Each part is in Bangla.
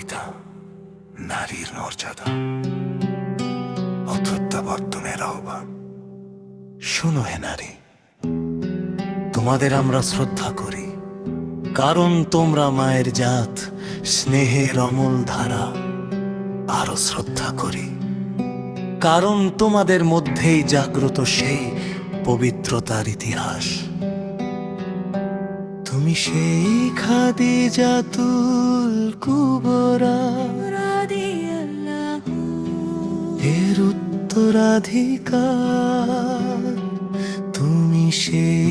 কবিতা নারীর মর্যাদা, অপ্রত্যাবর্তনের আহ্বান। শোনো হে নারী, তোমাদের আমরা শ্রদ্ধা করি, কারণ তোমরা মায়ের জাত, স্নেহের অমল ধারা। আরো শ্রদ্ধা করি কারণ তোমাদের মধ্যেই জাগ্রত সেই পবিত্রতার ইতিহাস। তুমি সেই খাদিজাতুল কুবরা, এর উত্তরাধিকার। তুমি সেই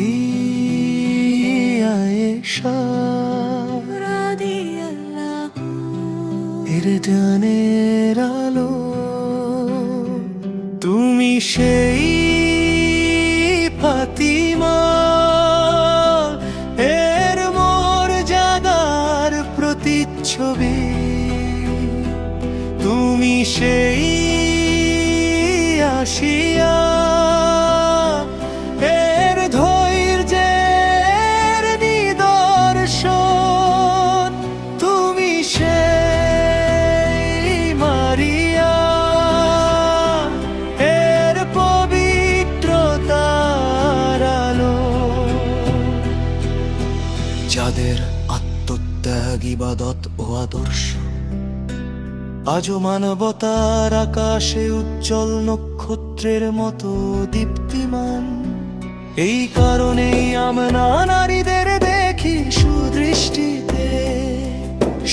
আয়েশা, এর জানের আলো। তুমি সেই ফাতিমা, এর মর্যাদার প্রতিচ্ছবি। তুমি সেই আসিয়া, এর ধৈর্যের নিদর্শন। তুমি সেই মারিয়া, এর পবিত্রতার আলো। যাদের আত্মত্যাগ, ইবাদত ও আদর্শ আজও মানবতার আকাশে উজ্জ্বল নক্ষত্রের মতো দীপ্তিমান। এই কারণেই আমরা নারীদের দেখি সুদৃষ্টিতে,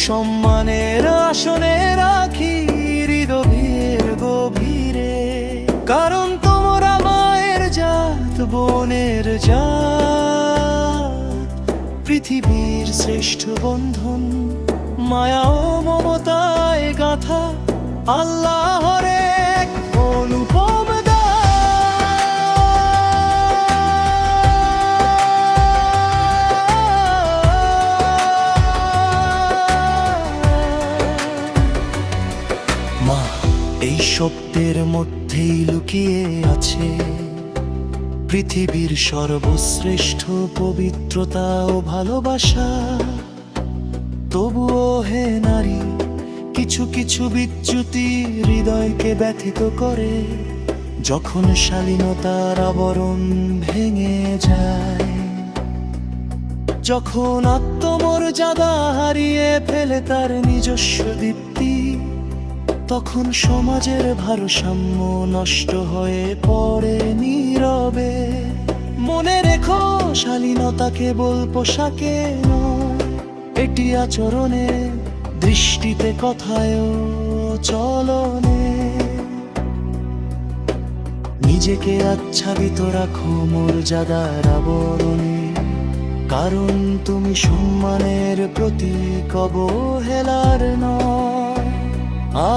সম্মানের আসনে রাখি হৃদয়ের গভীরে। কারণ তোমরা মায়ের জাত, বোনের জাত, পৃথিবীর শ্রেষ্ঠ বন্ধন। মায়া ও মমতায় গাথা আল্লাহর এক অনুপম দান। মা, এই শব্দের মধ্যেই লুকিয়ে আছে পৃথিবীর সর্বশ্রেষ্ঠ পবিত্রতা ও ভালোবাসা। তবুও হে নারী, কিছু কিছু বিচ্যুতি হৃদয়কে ব্যথিত করে। যখন শালীনতার আবরণ ভেঙে যায়, যখন আত্মমর্যাদা হারিয়ে ফেলে তার নিজস্ব দীপ্তি, তখন সমাজের ভারসাম্য নষ্ট হয়ে পড়ে নীরবে। মনে রেখো, শালীনতা কেবল পোশাকে নয়, এটি আচরণে, দৃষ্টিতে, কথায় ও চলনে। নিজেকে আচ্ছাদিত রাখো মর্যাদার আবরণে, কারণ তুমি সম্মানের প্রতীক, অবহেলার নয়।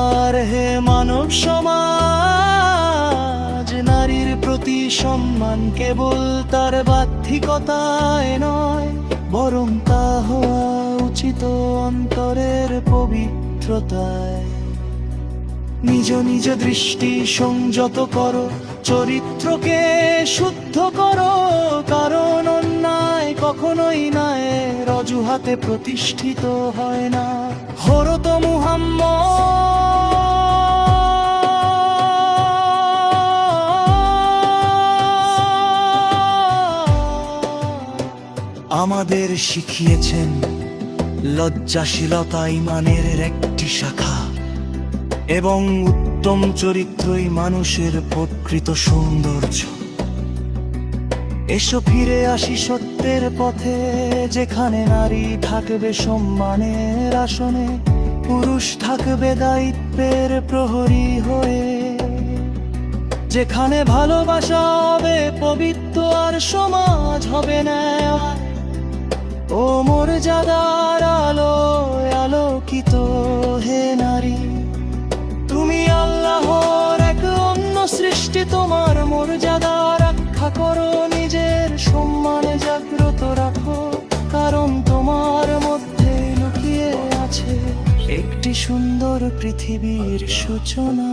আর হে মানব সমাজ, নারীর প্রতি সম্মান কেবল তার বাহ্যিকতায় নয়, বরং তা হওয়া উচিত অন্তরের পবিত্রতায়। নিজ নিজ দৃষ্টি সংযত করো, চরিত্রকে শুদ্ধ করো। কারণ অন্যায় কখনোই ন্যায়ের অজুহাতে প্রতিষ্ঠিত হয় না। হযরত মুহাম্মদ আমাদের শিখিয়েছেন লজ্জাশীলতা ঈমানের একটি শাখা, এবং উত্তম চরিত্রই মানুষের প্রকৃত সৌন্দর্য। এসো ফিরে আসি সত্যের পথে, যেখানে নারী থাকবে সম্মানের আসনে, পুরুষ থাকবে দায়িত্বের প্রহরী হয়ে। যেখানে ভালোবাসা হবে পবিত্র, আর সমাজ হবে ন্যায় ও মর্যাদার আলোয় আলোকিত। হে নারী, তুমি আল্লাহর এক অন্য সৃষ্টি, তোমার মর্যাদা রক্ষা করো, নিজের সম্মানে জাগ্রত রাখো। কারণ তোমার মধ্যে লুকিয়ে আছে একটি সুন্দর পৃথিবীর সূচনা।